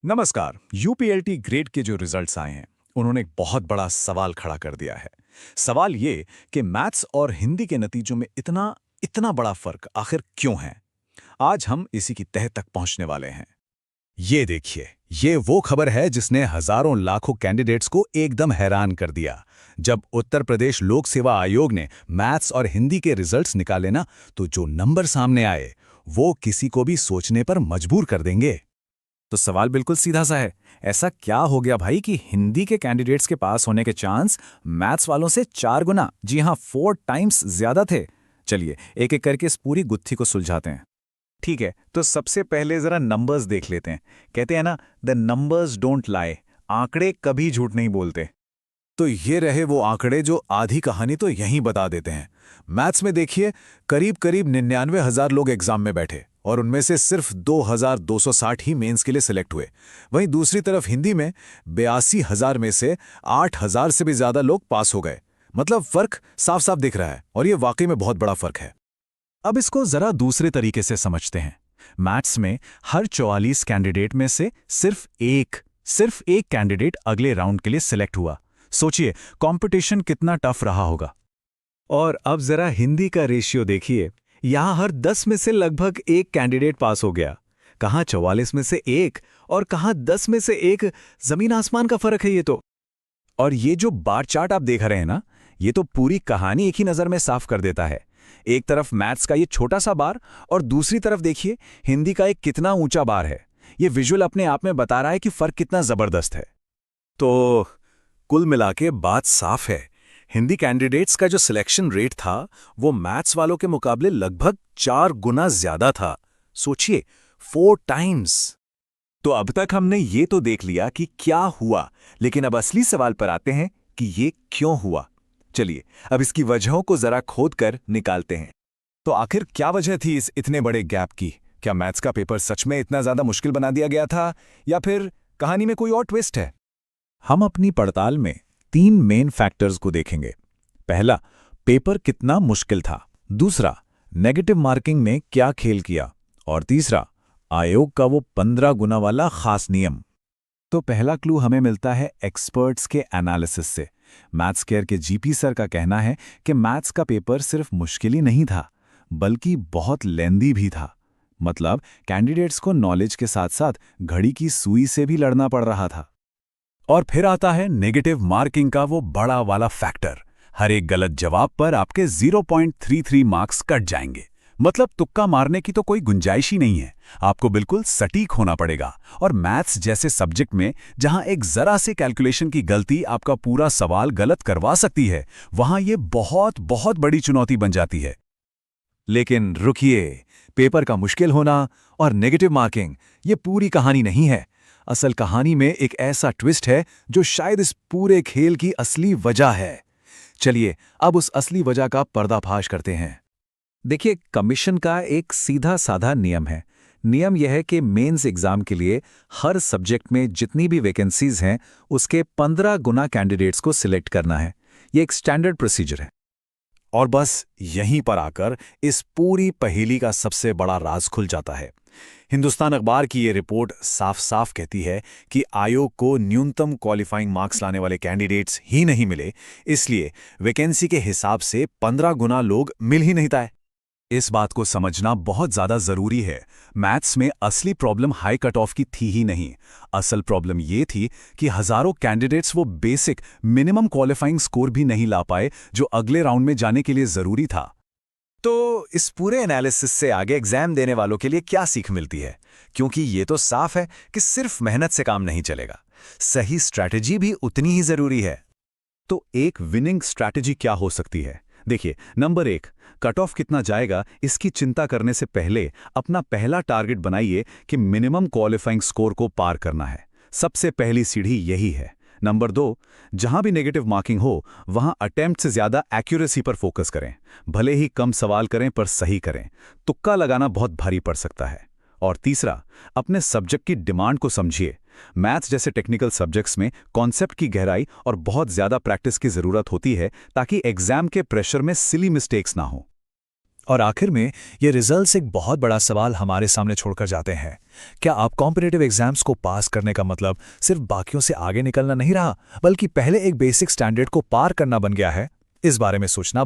नमस्कार। यूपीएलटी ग्रेड के जो रिजल्ट्स आए हैं उन्होंने एक बहुत बड़ा सवाल खड़ा कर दिया है। सवाल ये कि मैथ्स और हिंदी के नतीजों में इतना इतना बड़ा फर्क आखिर क्यों है। आज हम इसी की तह तक पहुंचने वाले हैं। ये देखिए, ये वो खबर है जिसने हजारों लाखों कैंडिडेट्स को एकदम हैरान कर दिया। जब उत्तर प्रदेश लोक सेवा आयोग ने मैथ्स और हिंदी के रिजल्ट्स निकाले ना, तो जो नंबर सामने आए वो किसी को भी सोचने पर मजबूर कर देंगे। तो सवाल बिल्कुल सीधा सा है। ऐसा क्या हो गया भाई कि हिंदी के कैंडिडेट्स के पास होने के चांस मैथ्स वालों से 4 गुना, जी हाँ 4 टाइम्स ज्यादा थे। चलिए एक एक करके इस पूरी गुत्थी को सुलझाते हैं। ठीक है, तो सबसे पहले जरा नंबर्स देख लेते हैं। कहते हैं ना, द नंबर्स डोंट लाई, आंकड़े कभी झूठ नहीं बोलते। तो ये रहे वो आंकड़े जो आधी कहानी तो यहीं बता देते हैं। मैथ्स में देखिए, करीब करीब 99,000 लोग एग्जाम में बैठे और उनमें से सिर्फ 2,260 ही मेंस के लिए सिलेक्ट हुए। वहीं दूसरी तरफ हिंदी में 82,000 में से 8,000 से भी ज्यादा लोग पास हो गए। मतलब फर्क साफ साफ दिख रहा है और ये वाकई में बहुत बड़ा फर्क है। अब इसको जरा दूसरे तरीके से समझते हैं। मैथ्स में हर 44 कैंडिडेट में से सिर्फ एक कैंडिडेट अगले राउंड के लिए सिलेक्ट हुआ। सोचिए कंपटीशन कितना टफ रहा होगा। और अब जरा हिंदी का रेशियो देखिए, यहां हर 10 में से लगभग एक कैंडिडेट पास हो गया। कहां 44 में से एक और कहां 10 में से एक, जमीन आसमान का फर्क है ये तो। और ये जो बार चार्ट आप देख रहे हैं ना, ये तो पूरी कहानी एक ही नज़र में साफ कर देता है। एक तरफ मैथ्स का ये छोटा सा बार और दूसरी तरफ देखिए हिंदी का एक कितना ऊंचा बार है। ये विजुअल अपने आप में बता रहा है कि फर्क कितना जबरदस्त है। तो कुल मिला के बात साफ है, हिंदी कैंडिडेट्स का जो सिलेक्शन रेट था वो मैथ्स वालों के मुकाबले लगभग 4 गुना ज्यादा था। सोचिए, 4 टाइम्स। तो अब तक हमने ये तो देख लिया कि क्या हुआ, लेकिन अब असली सवाल पर आते हैं कि ये क्यों हुआ। चलिए अब इसकी वजहों को जरा खोद कर निकालते हैं। तो आखिर क्या वजह थी इस इतने बड़े गैप की? क्या मैथ्स का पेपर सच में इतना ज्यादा मुश्किल बना दिया गया था, या फिर कहानी में कोई और ट्विस्ट है? हम अपनी पड़ताल में 3 मेन फैक्टर्स को देखेंगे। पहला, पेपर कितना मुश्किल था। दूसरा, नेगेटिव मार्किंग ने क्या खेल किया। और तीसरा, आयोग का वो 15 गुना वाला खास नियम। तो पहला क्लू हमें मिलता है एक्सपर्ट्स के एनालिसिस से। मैथ्स केयर के जीपी सर का कहना है कि मैथ्स का पेपर सिर्फ मुश्किल ही नहीं था, बल्कि बहुत लेंदी भी था। मतलब कैंडिडेट्स को नॉलेज के साथ साथ घड़ी की सुई से भी लड़ना पड़ रहा था। और फिर आता है नेगेटिव मार्किंग का वो बड़ा वाला फैक्टर। हर एक गलत जवाब पर आपके 0.33 मार्क्स कट जाएंगे। मतलब तुक्का मारने की तो कोई गुंजाइश ही नहीं है, आपको बिल्कुल सटीक होना पड़ेगा। और मैथ्स जैसे सब्जेक्ट में जहां एक जरा सी कैलकुलेशन की गलती आपका पूरा सवाल गलत करवा सकती है, वहां ये बहुत बहुत बड़ी चुनौती बन जाती है। लेकिन रुकिए, पेपर का मुश्किल होना और नेगेटिव मार्किंग ये पूरी कहानी नहीं है। असल कहानी में एक ऐसा ट्विस्ट है जो शायद इस पूरे खेल की असली वजह है। चलिए अब उस असली वजह का पर्दाफाश करते हैं। देखिए, कमीशन का एक सीधा साधा नियम है। नियम यह है कि मेंस एग्जाम के लिए हर सब्जेक्ट में जितनी भी वैकेंसीज हैं उसके 15 गुना कैंडिडेट्स को सिलेक्ट करना है। ये एक स्टैंडर्ड प्रोसीजर है। और बस यहीं पर आकर इस पूरी पहेली का सबसे बड़ा राज खुल जाता है। हिंदुस्तान अखबार की ये रिपोर्ट साफ साफ कहती है कि आयोग को न्यूनतम क्वालिफाइंग मार्क्स लाने वाले कैंडिडेट्स ही नहीं मिले, इसलिए वैकेंसी के हिसाब से 15 गुना लोग मिल ही नहीं पाए। इस बात को समझना बहुत ज्यादा जरूरी है। मैथ्स में असली प्रॉब्लम हाई कट ऑफ की थी ही नहीं। असल प्रॉब्लम ये थी कि हजारों कैंडिडेट्स वो बेसिक मिनिमम क्वालिफाइंग स्कोर भी नहीं ला पाए जो अगले राउंड में जाने के लिए जरूरी था। तो इस पूरे एनालिसिस से आगे एग्जाम देने वालों के लिए क्या सीख मिलती है? क्योंकि ये तो साफ है कि सिर्फ मेहनत से काम नहीं चलेगा, सही स्ट्रैटेजी भी उतनी ही जरूरी है। तो एक विनिंग स्ट्रैटेजी क्या हो सकती है? देखिए, नंबर 1, कट ऑफ कितना जाएगा इसकी चिंता करने से पहले अपना पहला टारगेट बनाइए कि मिनिमम क्वालिफाइंग स्कोर को पार करना है। सबसे पहली सीढ़ी यही है। नंबर 2, जहां भी नेगेटिव मार्किंग हो वहां अटेम्प्ट से ज्यादा एक्यूरेसी पर फोकस करें। भले ही कम सवाल करें पर सही करें। तुक्का लगाना बहुत भारी पड़ सकता है। और तीसरा, अपने सब्जेक्ट की डिमांड को समझिए। मैथ्स जैसे टेक्निकल सब्जेक्ट्स में कॉन्सेप्ट की गहराई और बहुत ज्यादा प्रैक्टिस की जरूरत होती है ताकि एग्जाम के प्रेशर में सिली मिस्टेक्स ना हो। और आखिर में ये रिजल्ट्स एक बहुत बड़ा सवाल हमारे सामने छोड़कर जाते हैं। क्या आप कॉम्पिटिटिव एग्जाम्स को पास करने का मतलब सिर्फ बाकियों से आगे निकलना नहीं रहा, बल्कि पहले एक बेसिक स्टैंडर्ड को पार करना बन गया है? इस बारे में सोचना